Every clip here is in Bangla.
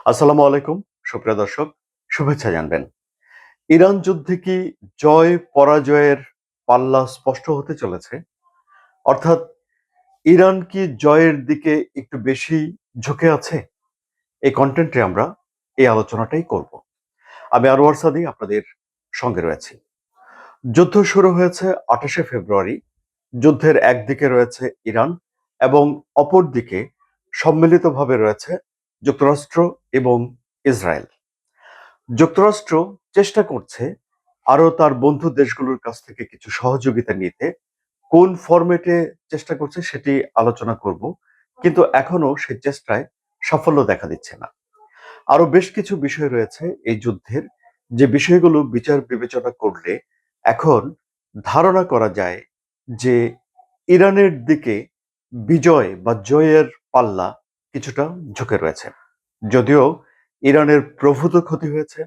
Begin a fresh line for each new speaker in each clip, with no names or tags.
আসসালামু আলাইকুম। সুপ্রিয় দর্শক, শুভেচ্ছা জানবেন। ইরান যুদ্ধে কি জয় পরাজয়ের পাল্লা স্পষ্ট হতে চলেছে? অর্থাৎ ইরান কি জয়ের দিকে একটু বেশি ঝুঁকে আছে? এই কনটেন্টে আমরা এই আলোচনাটাই করব। আমি আনোয়ার সাদি আপনাদের সঙ্গে রয়েছি। যুদ্ধ শুরু হয়েছে ২৮শে ফেব্রুয়ারি। যুদ্ধের একদিকে রয়েছে ইরান এবং অপরদিকে সম্মিলিতভাবে রয়েছে যুক্তরাষ্ট্র এবং ইসরায়েল। যুক্তরাষ্ট্র চেষ্টা করছে আরো তার বন্ধু দেশগুলোর কাছ থেকে কিছু সহযোগিতা নিতে। কোন ফরম্যাটে চেষ্টা করছে সেটি আলোচনা করব, কিন্তু এখনো সেই চেষ্টায় সাফল্য দেখা দিচ্ছে না। আরো বেশ কিছু বিষয় রয়েছে এই যুদ্ধের, যে বিষয়গুলো বিচার বিবেচনা করলে এখন ধারণা করা যায় যে ইরানের দিকে বিজয় বা জয়ের পাল্লা কিছুটা ঝুঁকে রয়েছে। যদিও ইরানের প্রভূত ক্ষতি হয়েছে,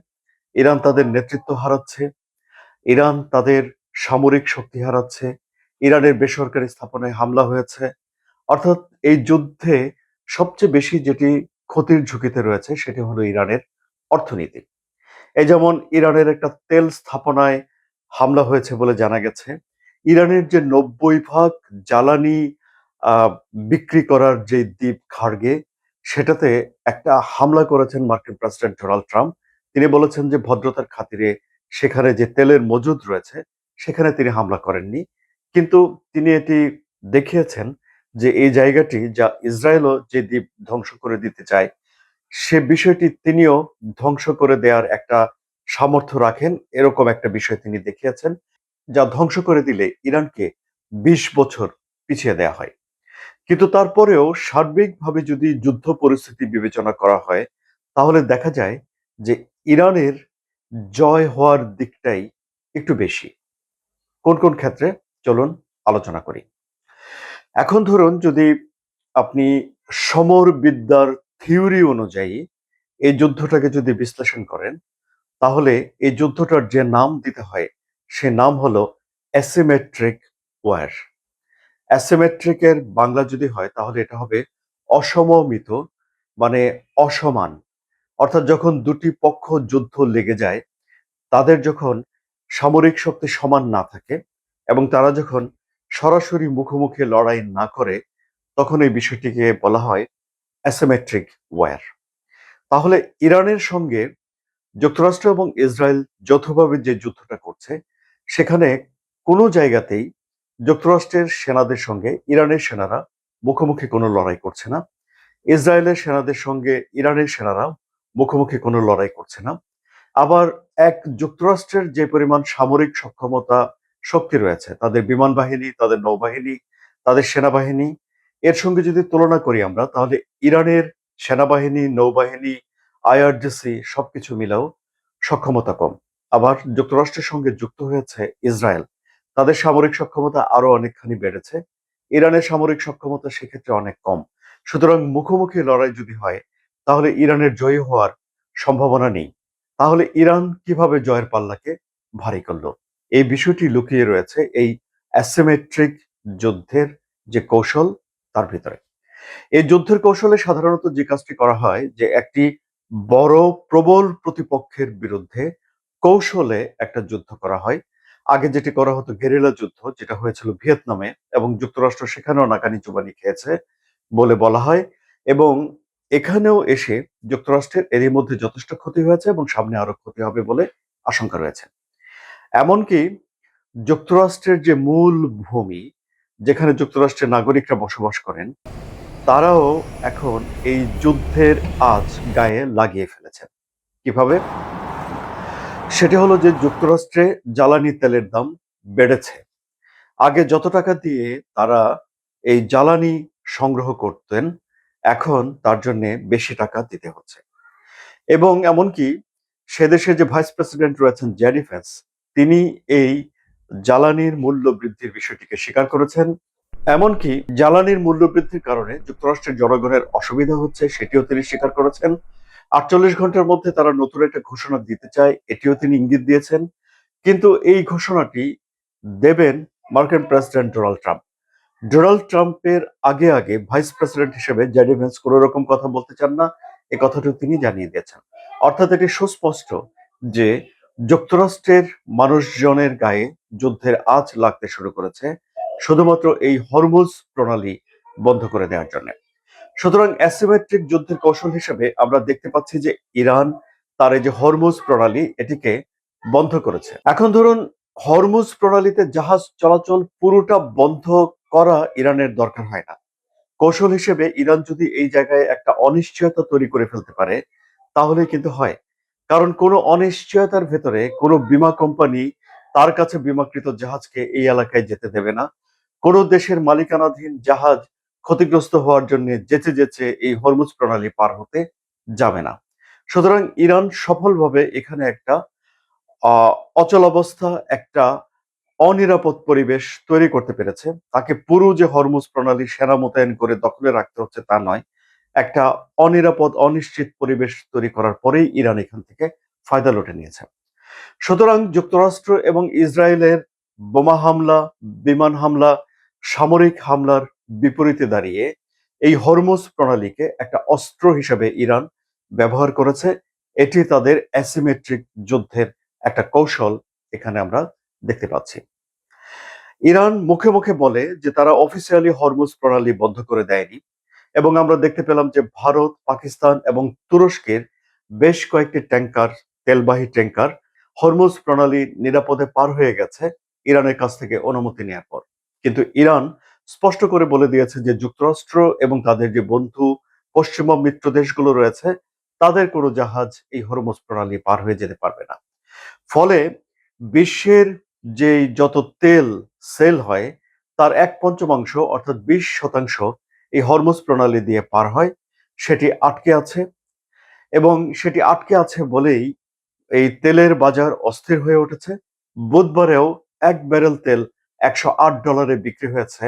ইরান তাদের নেতৃত্ব হারাচ্ছে, ইরান তাদের সামরিক শক্তি হারাচ্ছে, ইরানের বেসরকারি স্থাপনায় হামলা হয়েছে। অর্থাৎ এই যুদ্ধে সবচেয়ে বেশি যেটি ক্ষতির ঝুঁকিতে রয়েছে সেটি হলো ইরানের অর্থনীতি। এই যেমন ইরানের একটা তেল স্থাপনায় হামলা হয়েছে বলে জানা গেছে। ইরানের যে ৯০ ভাগ জ্বালানি আহ, বিক্রি করার যে দ্বীপ খার্গে, সেটাতে একটা হামলা করেছেন মার্কিন প্রেসিডেন্ট ডোনাল্ড ট্রাম্প। তিনি বলেছেন যে ভদ্রতার খাতিরে সেখানে যে তেলের মজুদ রয়েছে সেখানে তিনি হামলা করেননি, কিন্তু তিনি এটি দেখিয়েছেন যে এই জায়গাটি যা ইসরায়েলও যে দ্বীপ ধ্বংস করে দিতে চায়, সে বিষয়টি তিনিও ধ্বংস করে দেওয়ার একটা সামর্থ্য রাখেন, এরকম একটা বিষয় তিনি দেখিয়েছেন, যা ধ্বংস করে দিলে ইরানকে ২০ বছর পিছিয়ে দেয়া হয়। কিন্তু তারপরেও সার্বিকভাবে যদি যুদ্ধ পরিস্থিতি বিবেচনা করা হয়, তাহলে দেখা যায় যে ইরানের জয় হওয়ার দিকটাই একটু বেশি। কোন কোন ক্ষেত্রে চলুন আলোচনা করি। এখন ধরুন, যদি আপনি সমরবিদ্যার থিওরি অনুযায়ী এই যুদ্ধটাকে যদি বিশ্লেষণ করেন, তাহলে এই যুদ্ধটার যে নাম দিতে হয় সে নাম হলো অ্যাসিমেট্রিক ওয়ার। অ্যাসিমেট্রিকের বাংলা যদি হয় তাহলে এটা হবে অসমমিত, মানে অসমান। অর্থাৎ যখন দুটি পক্ষ যুদ্ধ লেগে যায়, তাদের যখন সামরিক শক্তি সমান না থাকে এবং তারা যখন সরাসরি মুখোমুখি লড়াই না করে, তখন এই বিষয়টিকে বলা হয় অ্যাসিমেট্রিক ওয়ার। তাহলে ইরানের সঙ্গে যুক্তরাষ্ট্র এবং ইসরায়েল যৌথভাবে যে যুদ্ধটা করছে, সেখানে কোনো জায়গাতেই যুক্তরাষ্ট্রের সেনাদের সঙ্গে ইরানের সেনারা মুখোমুখি কোনো লড়াই করছে না। ইসরায়েলের সেনাদের সঙ্গে ইরানের সেনারা মুখোমুখি কোনো লড়াই করছে না। আবার যুক্তরাষ্ট্রের যে পরিমাণ সামরিক সক্ষমতা শক্তি রয়েছে, তাদের বিমান বাহিনী, তাদের নৌবাহিনী, তাদের সেনাবাহিনী, এর সঙ্গে যদি তুলনা করি আমরা, তাহলে ইরানের সেনাবাহিনী, নৌবাহিনী, আইআরজিসি সবকিছু মিলেও সক্ষমতা কম। আবার যুক্তরাষ্ট্রের সঙ্গে যুক্ত হয়েছে ইসরায়েল, তাদের সামরিক সক্ষমতা আরো অনেকখানি বেড়েছে। ইরানের সামরিক সক্ষমতা সেক্ষেত্রে অনেক কম। সুতরাং মুখোমুখি লড়াই যদি হয়, তাহলে ইরানের জয়ী হওয়ার সম্ভাবনা নেই। তাহলে ইরান কিভাবে জয়ের পাল্লাকে ভারী করলো? এই বিষয়টি লুকিয়ে রয়েছে এই অ্যাসিমেট্রিক যুদ্ধের যে কৌশল, তার ভিতরে। এই যুদ্ধের কৌশলে সাধারণত যে কাজটি করা হয়, যে একটি বড় প্রবল প্রতিপক্ষের বিরুদ্ধে কৌশলে একটা যুদ্ধ করা হয়। আগে যেটি করা হতো গেরিলা যুদ্ধ, যেটা হয়েছিল ভিয়েতনামে, এবং যুক্তরাষ্ট্র সেখানেও নাকানি চুবানি খেয়েছে বলে বলা হয়। এবং এখানেও এসে যুক্তরাষ্ট্রের এরই মধ্যে যথেষ্ট ক্ষতি হয়েছে এবং সামনে আরো ক্ষতি হবে বলে আশঙ্কা রয়েছে। এমনকি যুক্তরাষ্ট্রের যে মূল ভূমি, যেখানে যুক্তরাষ্ট্রের নাগরিকরা বসবাস করেন, তারাও এখন এই যুদ্ধের আঁচ গায়ে লাগিয়ে ফেলেছেন। কিভাবে? সেটি হলো যে যুক্তরাষ্ট্রে জ্বালানি তেলের দাম বেড়েছে। আগে যত টাকা দিয়ে তারা এই জ্বালানি সংগ্রহ করতেন, এখন তার জন্য বেশি টাকা দিতে হচ্ছে। এবং এমনকি সে দেশের যে ভাইস প্রেসিডেন্ট রয়েছেন জেডি ভ্যান্স, তিনি এই জ্বালানির মূল্য বৃদ্ধির বিষয়টিকে স্বীকার করেছেন। এমনকি জ্বালানির মূল্য বৃদ্ধির কারণে যুক্তরাষ্ট্রের জনগণের অসুবিধা হচ্ছে সেটিও তিনি স্বীকার করেছেন। ৪৮ ঘন্টার মধ্যে তারা নতুন একটা ঘোষণা দিতে চায়, এটিও তিনি ইঙ্গিত দিয়েছেন। কিন্তু এই ঘোষণাটি দেবেন মার্কিন প্রেসিডেন্ট ডোনাল্ড ট্রাম্প। ডোনাল্ড ট্রাম্পের আগে আগে ভাইস প্রেসিডেন্ট হিসেবে জেডি ভ্যান্স কোনো রকম কথা বলতে চান না এ কথাটি তিনি জানিয়ে দিয়েছেন। অর্থাৎ এটি সুস্পষ্ট যে যুক্তরাষ্ট্রের মানুষজনের গায়ে যুদ্ধের আঁচ লাগতে শুরু করেছে শুধুমাত্র এই হরমুজ প্রণালী বন্ধ করে দেওয়ার জন্য। সুতরাং অ্যাসিমেট্রিক যুদ্ধের কৌশল হিসেবে আমরা দেখতে পাচ্ছি যে ইরান তার এই যে হরমুজ প্রণালী এটিকে বন্ধ করেছে। এখন ধরুন হরমুজ প্রণালীতে জাহাজ চলাচল পুরোটা বন্ধ করা ইরানের দরকার হয় না। কৌশল হিসেবে ইরান যদি এই জায়গায় একটা অনিশ্চয়তা তৈরি করে ফেলতে পারে তাহলে কিন্তু হয়। কারণ কোনো অনিশ্চয়তার ভেতরে কোনো বীমা কোম্পানি তার কাছে বীমাকৃত জাহাজকে এই এলাকায় যেতে দেবে না। কোনো দেশের মালিকানাধীন জাহাজ ক্ষতিগ্রস্ত হওয়ার জন্য যেচে যেচে এই হরমুজ প্রণালী পার হতে যাবে না। সুতরাং ইরান সফলভাবে এখানে একটা আহ অচলাবস্থা, একটা অনিরাপদ পরিবেশ তৈরি করতে পেরেছে। তাকে পুরো যে হরমুজ প্রণালী সেনা মোতায়েন করে দখলে রাখতে হচ্ছে তা নয়, একটা অনিরাপদ অনিশ্চিত পরিবেশ তৈরি করার পরেই ইরান এখান থেকে ফায়দা লুটে নিয়েছে। সুতরাং যুক্তরাষ্ট্র এবং ইসরায়েলের বোমা হামলা, বিমান হামলা, সামরিক হামলার বিপরীতে দাঁড়িয়ে এই হরমুজ প্রণালীকে একটা অস্ত্র হিসেবে ইরান ব্যবহার করেছে। এটি তাদের অ্যাসিমেট্রিক যুদ্ধের একটা কৌশল এখানে আমরা দেখতে পাচ্ছি। ইরান মুখে মুখে বলে যে তারা অফিসিয়ালি হরমুজ প্রণালী বন্ধ করে দেয়নি, এবং আমরা দেখতে পেলাম যে ভারত, পাকিস্তান এবং তুরস্কের বেশ কয়েকটি ট্যাঙ্কার, তেলবাহী ট্যাঙ্কার হরমুজ প্রণালী নিরাপদে পার হয়ে গেছে ইরানের কাছ থেকে অনুমতি নেওয়ার পর। কিন্তু ইরান স্পষ্ট করে বলে দিয়েছে যে যুক্তরাষ্ট্র এবং তাদের যে বন্ধু পশ্চিমা মিত্র দেশগুলো রয়েছে তাদের কোনো জাহাজ এই হরমুজ প্রণালী পার হয়ে যেতে পারবে না। ফলে বিশ্বের যে যত তেল সেল হয় তার 1/5 অর্থাৎ 20% এই হরমুজ প্রণালী দিয়ে পার হয়। সেটি আটকে আছে, এবং সেটি আটকে আছে বলেই এই তেলের বাজার অস্থির হয়ে উঠেছে। বুধবারেও 1 ব্যারেল তেল $108 বিক্রি হয়েছে,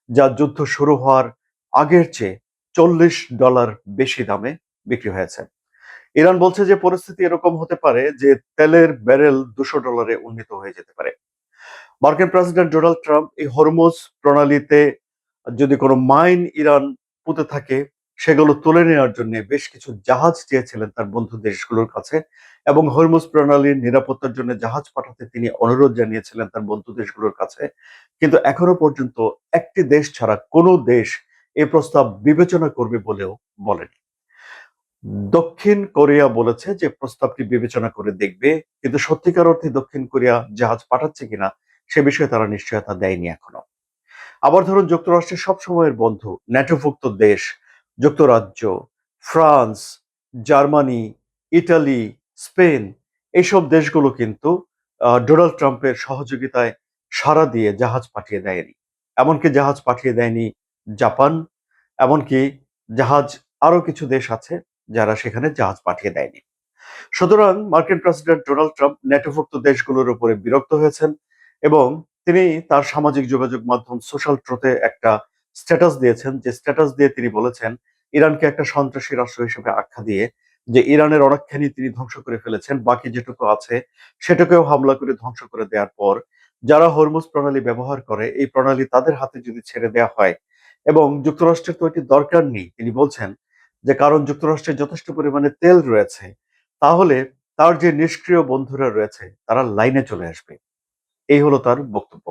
যা যুদ্ধ শুরু হওয়ার আগের চেয়ে $40 বেশি দামে বিক্রি হয়েছে। ইরান বলছে যে পরিস্থিতি এরকম হতে পারে যে তেলের ব্যারেল $200 উন্নীত হয়ে যেতে পারে। মার্কিন প্রেসিডেন্ট ডোনাল্ড ট্রাম্প এই হরমুজ প্রণালীতে যদি কোনো মাইন ইরান পুঁতে থাকে সেগুলো তুলে নেওয়ার জন্য বেশ কিছু জাহাজ চেয়েছিলেন তার বন্ধু দেশগুলোর কাছে, এবং হরমুজ প্রণালীর নিরাপত্তার জন্য জাহাজ পাঠাতে তিনি অনুরোধ জানিয়েছিলেন তার বন্ধু দেশগুলোর কাছে। কিন্তু এখনো পর্যন্ত একটি দেশ ছাড়া কোনো দেশ এই প্রস্তাব বিবেচনা করবে বলেও বলেনি। দক্ষিণ কোরিয়া বলেছে যে প্রস্তাবটি বিবেচনা করে দেখবে, কিন্তু সত্যিকার অর্থে দক্ষিণ কোরিয়া জাহাজ পাঠাচ্ছে কিনা সে বিষয়ে তারা নিশ্চয়তা দেয়নি এখনো। আবার ধরুন যুক্তরাষ্ট্রের সব সময়ের বন্ধু ন্যাটোভুক্ত দেশ যুক্তরাজ্য, ফ্রান্স, জার্মানি, ইটালি, স্পেন, এইসব দেশগুলো কিন্তু ডোনাল্ড ট্রাম্পের সহযোগিতায় সাড়া দিয়ে জাহাজ পাঠিয়ে দেয়নি। এমনকি জাহাজ পাঠিয়ে দেয়নি জাপান, এমনকি জাহাজ আরো কিছু দেশ আছে যারা সেখানে জাহাজ পাঠিয়ে দেয়নি। সুতরাং মার্কিন প্রেসিডেন্ট ডোনাল্ড ট্রাম্প ন্যাটোভুক্ত দেশগুলোর উপরে বিরক্ত হয়েছেন, এবং তিনি তার সামাজিক যোগাযোগ মাধ্যম সোশ্যাল ট্রুথে একটা স্ট্যাটাস দিয়েছেন, যে স্ট্যাটাস দিয়ে তিনি বলেছেন ইরানকে একটা সন্ত্রাসী রাষ্ট্র হিসেবে আখ্যা দিয়ে যে ইরানের অনেকখানি তিনি ধ্বংস করে ফেলেছেন, বাকি যেটুকু আছে সেটুকুও হামলা করে ধ্বংস করে দেওয়ার পর যারা হরমুজ প্রণালী ব্যবহার করে এই প্রণালী তাদের হাতে যদি ছেড়ে দেওয়া হয়, এবং যুক্তরাষ্ট্রের তো এটি দরকার নেই তিনি বলছেন, যে কারণ যুক্তরাষ্ট্রে যথেষ্ট পরিমাণে তেল রয়েছে, তাহলে তার যে নিষ্ক্রিয় বন্ধুরা রয়েছে তারা লাইনে চলে আসবে। এই হলো তার বক্তব্য।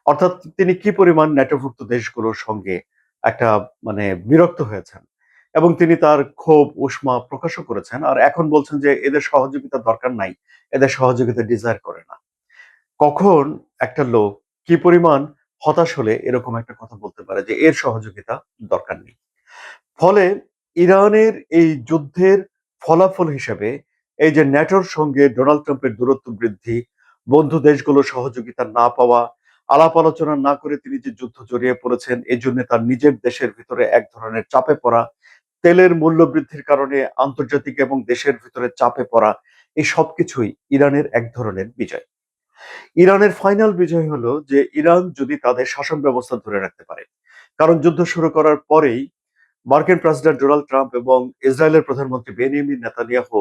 অর্থাৎ তিনি কি পরিমাণ ন্যাটোভুক্ত দেশগুলোর সঙ্গে একটা বিরক্ত হয়েছেন, এবং তিনি তার ক্ষোভ উষ্মা প্রকাশও করেছেন, আর এখন বলছেন যে এদের সহযোগিতা দরকার নাই, এদের সহযোগিতা ডিজায়ার করে না। কখন একটা লোক কি পরিমাণ হতাশ হলে এরকম একটা কথা বলতে পারে যে এর সহযোগিতা দরকার নেই। ফলে ইরানের এই যুদ্ধের ফলাফল হিসেবে এই যে ন্যাটোর সঙ্গে ডোনাল্ড ট্রাম্পের দূরত্ব বৃদ্ধি, বন্ধু দেশগুলোর সহযোগিতা না পাওয়া, আলাপ আলোচনা না করে তিনি যে যুদ্ধ জড়িয়ে পড়েছেন এই জন্য তার নিজের দেশের ভিতরে এক ধরনের চাপে পড়া, তেলের মূল্য বৃদ্ধির কারণে আন্তর্জাতিক এবং দেশের ভিতরে চাপে পড়া, এই সবকিছুই ইরানের এক ধরনের বিজয়। ইরানের ফাইনাল বিজয় হলো যে ইরান যদি তাদের শাসন ব্যবস্থা ধরে রাখতে পারে। কারণ যুদ্ধ শুরু করার পরেই মার্কিন প্রেসিডেন্ট ডোনাল্ড ট্রাম্প এবং ইসরায়েলের প্রধানমন্ত্রী বেনিয়ামিন নেতানিয়াহু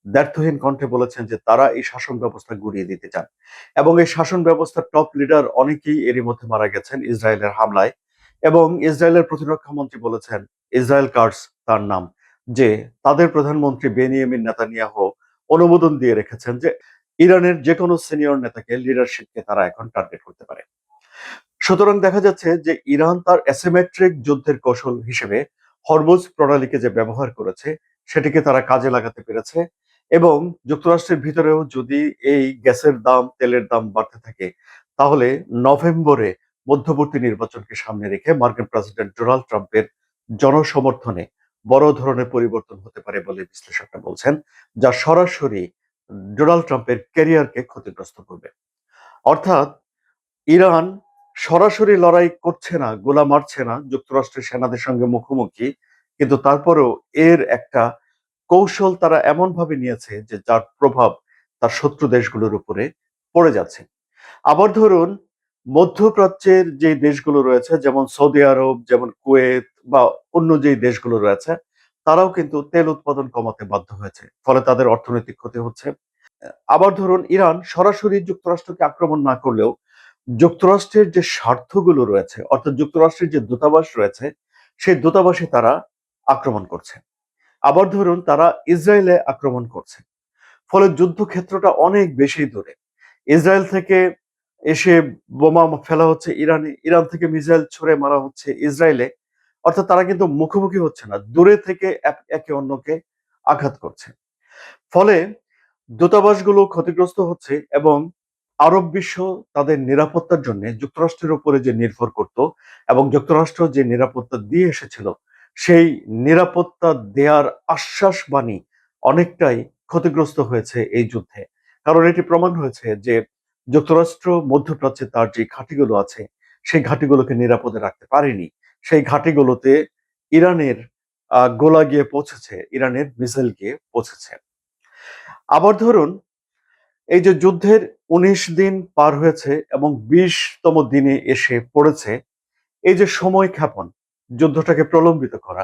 দ্ব্যর্থহীন কণ্ঠে বলেছেন যে তারা এই শাসন ব্যবস্থা গুড়িয়ে দিতে চান, এবং এই শাসন ব্যবস্থার টপ লিডার অনেকেই এরই মধ্যে মারা গেছেন ইসরায়েলের হামলায়, এবং ইসরায়েলের প্রতিরক্ষা মন্ত্রী বলেছেন ইসরায়েল কার্স তার নাম, যে তাদের প্রধানমন্ত্রী বেনিয়ামিন নেতানিয়াহু অনুমোদন দিয়ে রেখেছেন যে ইরানের যে কোনো সিনিয়র নেতাকে, লিডারশিপকে তারা এখন টার্গেট করতে পারে। সুতরাং দেখা যাচ্ছে যে ইরান তার অ্যাসিমেট্রিক যুদ্ধের কৌশল হিসেবে হরমুজ প্রণালীকে যে ব্যবহার করেছে সেটিকে তারা কাজে লাগাতে পেরেছে, এবং যুক্তরাষ্ট্রের ভিতরেও যদি এই গ্যাসের দাম, তেলের দাম বাড়তে থাকে, তাহলে নভেম্বরে মধ্যবর্তী নির্বাচনকে সামনে রেখে মার্কিন প্রেসিডেন্ট ডোনাল্ড ট্রাম্পের জনসমর্থনে বড় ধরনের পরিবর্তন হতে পারে বলে বিশ্লেষকরা বলছেন, যা সরাসরি ডোনাল্ড ট্রাম্পের ক্যারিয়ারকে ক্ষতিগ্রস্ত করবে। অর্থাৎ ইরান সরাসরি লড়াই করছে না, গোলা মারছে না যুক্তরাষ্ট্রের সেনাদের সঙ্গে মুখোমুখি, কিন্তু তারপরেও এর একটা কৌশল তারা এমন ভাবে নিয়েছে যে যার প্রভাব তার শত্রু দেশগুলোর উপরে পড়ে যাচ্ছে। আবার ধরুন, মধ্যপ্রাচ্যের যে দেশগুলো রয়েছে, যেমন সৌদি আরব, যেমন কুয়েত বা অন্য যে দেশগুলো রয়েছে, তারাও কিন্তু তেল উৎপাদন কমাতে বাধ্য হয়েছে, ফলে তাদের অর্থনৈতিক ক্ষতি হচ্ছে। আবার ধরুন, ইরান সরাসরি যুক্তরাষ্ট্রকে আক্রমণ না করলেও যুক্তরাষ্ট্রের যে স্বার্থগুলো রয়েছে, অর্থাৎ যুক্তরাষ্ট্রের যে দূতাবাস রয়েছে, সেই দূতাবাসে তারা আক্রমণ করছে। আবার ধরুন, তারা ইসরায়েলে আক্রমণ করছে, ফলে যুদ্ধক্ষেত্রটা অনেক বেশি দূরে। ইসরায়েল থেকে এসে বোমা ফেলা হচ্ছে ইরানে, ইরান থেকে মিসাইল ছুড়ে মারা হচ্ছে ইসরায়েলে। অর্থাৎ তারা কিন্তু মুখোমুখি হচ্ছে না, দূরে থেকে একে অন্যকে আঘাত করছে। ফলে দূতাবাসগুলো ক্ষতিগ্রস্ত হচ্ছে, এবং আরব বিশ্ব তাদের নিরাপত্তার জন্য যুক্তরাষ্ট্রের উপরে যে নির্ভর করত এবং যুক্তরাষ্ট্র যে নিরাপত্তা দিয়ে এসেছিল, সেই নিরাপত্তা দেয়ার আশ্বাস বাণী অনেকটাই ক্ষতিগ্রস্ত হয়েছে এই যুদ্ধে। কারণ এটি প্রমাণ হয়েছে যে যুক্তরাষ্ট্র মধ্যপ্রাচ্যে তার যে ঘাঁটিগুলো আছে, সেই ঘাঁটিগুলোকে নিরাপদে রাখতে পারেনি। সেই ঘাঁটিগুলোতে ইরানের গোলা গিয়ে পৌঁছেছে, ইরানের মিসাইল গিয়ে পৌঁছেছে। আবার ধরুন, এই যে যুদ্ধের ১৯ দিন পার হয়েছে এবং ২০তম দিনে এসে পড়েছে, এই যে সময় ক্ষেপণ, যুদ্ধটাকে প্রলম্বিত করা,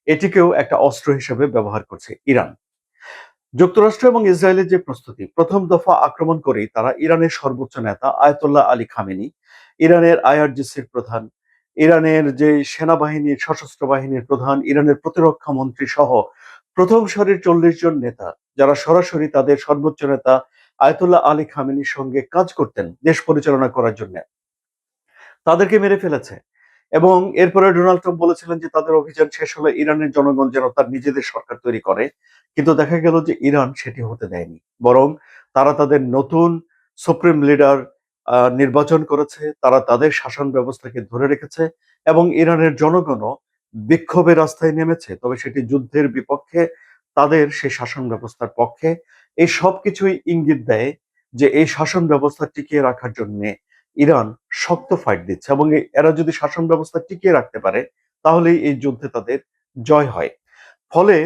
এটিকেও একটা অস্ত্র হিসেবে ব্যবহার করছে ইরান। যুক্তরাষ্ট্র এবং ইসরায়েলের যে প্রস্তুতি, প্রথম দফা আক্রমণ করেই তারা ইরানের সর্বোচ্চ নেতা আয়াতুল্লাহ আলী খামেনি, ইরানের আইআরজিসির প্রধান, ইরানের যে সেনাবাহিনীর, সশস্ত্র বাহিনীর প্রধান, ইরানের প্রতিরক্ষা মন্ত্রী সহ প্রথম সারির ৪০ জন নেতা, যারা সরাসরি তাদের সর্বোচ্চ নেতা আয়াতুল্লাহ আলী খামেনির সঙ্গে কাজ করতেন দেশ পরিচালনা করার জন্য, তাদেরকে মেরে ফেলেছে। এবং এরপরে ডোনাল্ড ট্রাম্প বলেছিলেন যে তাদের অভিযান শেষ হলে ইরানের জনগণ যেন তার নিজেদের সরকার তৈরি করে। কিন্তু দেখা গেল যে ইরান সেটি হতে দেয়নি, বরং তারা তাদের নতুন সুপ্রিম লিডার নির্বাচন করেছে, তারা তাদের শাসন ব্যবস্থাকে ধরে রেখেছে, এবং ইরানের জনগণও বিক্ষোভের রাস্তায় নেমেছে, তবে সেটি যুদ্ধের বিপক্ষে, তাদের সেই শাসন ব্যবস্থার পক্ষে। এই সবকিছুই ইঙ্গিত দেয় যে এই শাসন ব্যবস্থা টিকিয়ে রাখার জন্য ইরান শক্ত ফাইট দিচ্ছে, এবং এরা যদি শাসন ব্যবস্থা টিকিয়ে রাখতে পারে, তাহলেই এই যুদ্ধে তাদের জয় হয়। ফলে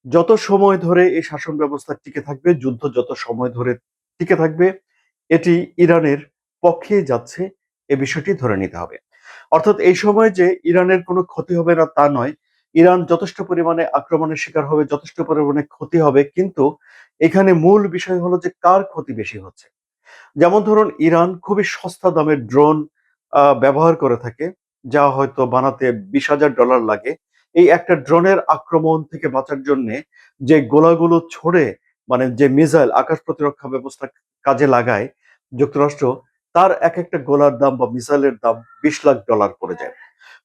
যত সময় ধরে এই শাসন ব্যবস্থা টিকে থাকবে, যুদ্ধ যত সময় ধরে টিকে থাকবে, এটি ইরানের পক্ষেই যাচ্ছে, এ বিষয়টি ধরে নিতে হবে। অর্থাৎ এই সময় যে ইরানের কোনো ক্ষতি হবে না তা নয়, ইরান যথেষ্ট পরিমাণে আক্রমণের শিকার হবে, যথেষ্ট পরিমাণে ক্ষতি হবে, কিন্তু এখানে মূল বিষয় হলো যে কার ক্ষতি বেশি হচ্ছে। যেমন ধরুন, ইরান খুবই সস্তা দামের ড্রোন ব্যবহার করে থাকে, যা হয়তো বানাতে $২০,০০০ লাগে। এই একটা ড্রোনের আক্রমণ থেকে বাঁচার জন্য যে গোলাগুলো ছোড়ে, মানে যে মিসাইল আকাশ প্রতিরক্ষা ব্যবস্থা কাজে লাগায় যুক্তরাষ্ট্র, তার এক একটা গোলার দাম বা মিসাইলের দাম $২০ লাখ পড়ে যায়।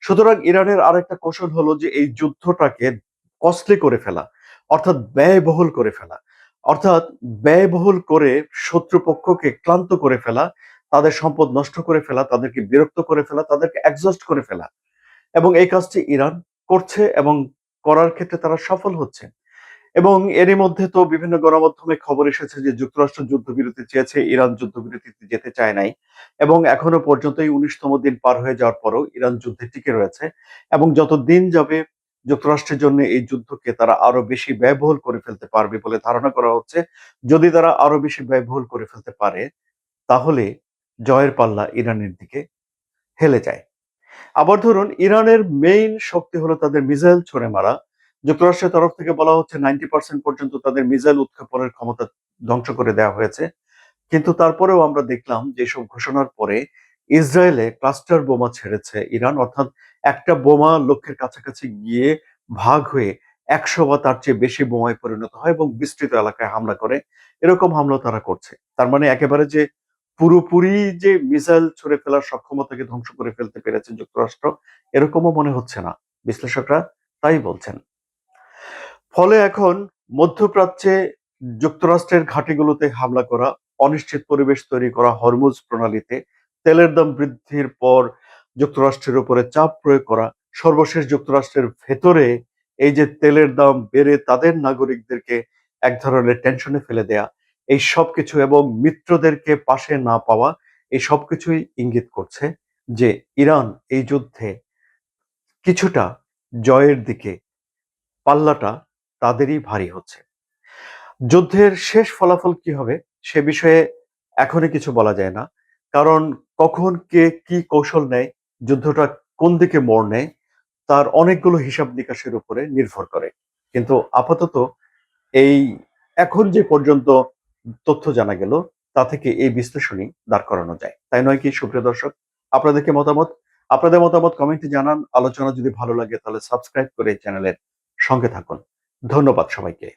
সুতরাং ইরানের আরেকটা কৌশল হলো যে এই যুদ্ধটাকে কস্টলি করে ফেলা, অর্থাৎ ব্যয়বহুল করে ফেলা, অর্থাৎ ব্যয়বহুল করে শত্রুপক্ষকে ক্লান্ত করে ফেলা, তাদের সম্পদ নষ্ট করে ফেলা, তাদেরকে বিরক্ত করে ফেলা, তাদেরকে এক্সস্ট করে ফেলা। এবং এই কাজটি ইরান করছে, এবং করার ক্ষেত্রে তারা সফল হচ্ছে। এবং এরই মধ্যে তো বিভিন্ন গণমাধ্যমে খবর এসেছে যে যুক্তরাষ্ট্র যুদ্ধবিরতি চেয়েছে, ইরান যুদ্ধবিরতিতে যেতে চায় নাই, এবং এখনো পর্যন্ত এই ১৯তম দিন পার হয়ে যাওয়ার পরও ইরান যুদ্ধে টিকে রয়েছে। এবং যত দিন যাবে, যুক্তরাষ্ট্রের জন্য এই যুদ্ধকে তারা আরো বেশি ব্যয়বহুল করে ফেলতে পারবে বলে ধারণা করা হচ্ছে। যদি তারা আরো বেশি ব্যয়বহুল করে ফেলতে পারে, তাহলে জয়ের পাল্লা ইরানের দিকে হেলে যায়। আবার ধরুন, ইরানের মেইন শক্তি হলো তাদের মিসাইল ছুড়ে মারা। যুক্তরাষ্ট্রের তরফ থেকে বলা হচ্ছে 90% পর্যন্ত তাদের মিসাইল উৎক্ষেপণের ক্ষমতা ধ্বংস করে দেওয়া হয়েছে। কিন্তু তারপরেও আমরা দেখলাম যে এসব ঘোষণার পরে ইসরায়েলে ক্লাস্টার বোমা ছেড়েছে ইরান, অর্থাৎ একটা বোমা লক্ষ্যের কাছাকাছি গিয়ে ভাগ হয়ে 100 বা তার চেয়ে বেশি বোমায় পরিণত হয় এবং বিস্তৃত এলাকায় হামলা করে। এরকম হামলা তারা করছে। তার মানে একেবারে যে পুরোপুরি যে মিসাইল ছুড়ে ফেলার সক্ষমতাকে ধ্বংস করে ফেলতে পেরেছে যুক্তরাষ্ট্র, এরকমও মনে হচ্ছে না। বিশ্লেষকরা তাই বলছেন। ফলে এখন মধ্যপ্রাচ্যে যুক্তরাষ্ট্রের ঘাঁটিগুলোতে হামলা করা, অনিশ্চিত পরিবেশ তৈরি করা, হরমুজ প্রণালীতে তেলের দাম বৃদ্ধির পর যুক্তরাষ্ট্রের উপরে চাপ প্রয়োগ করা, সর্বশেষ যুক্তরাষ্ট্রের ভেতরে এই যে তেলের দাম বেড়ে তাদের নাগরিকদেরকে এক ধরনের টেনশনে ফেলে দেয়া, এই সবকিছু এবং মিত্রদেরকে পাশে না পাওয়া, এই সবকিছুই ইঙ্গিত করছে যে ইরান এই যুদ্ধে কিছুটা জয়ের দিকে পাল্লাটা তাদেরই ভারী হচ্ছে। যুদ্ধের শেষ ফলাফল কি হবে সে বিষয়ে এখনই কিছু বলা যায় না। কারণ কখন কে কি কৌশল নেয়, যুদ্ধটা কোন দিকে মোড় নেয়, তার অনেকগুলো হিসাব নিকাশের উপরে নির্ভর করে। কিন্তু আপাতত এই এখন যে পর্যন্ত তথ্য জানা গেল তা থেকে এই বিশ্লেষণই দাঁড় করানো যায়। তাই নয় কি সুপ্রিয় দর্শক? আপনাদেরকে মতামত আপনাদের মতামত কমেন্টে জানান। আলোচনা যদি ভালো লাগে তাহলে সাবস্ক্রাইব করে চ্যানেলের সঙ্গে থাকুন। ধন্যবাদ সবাইকে।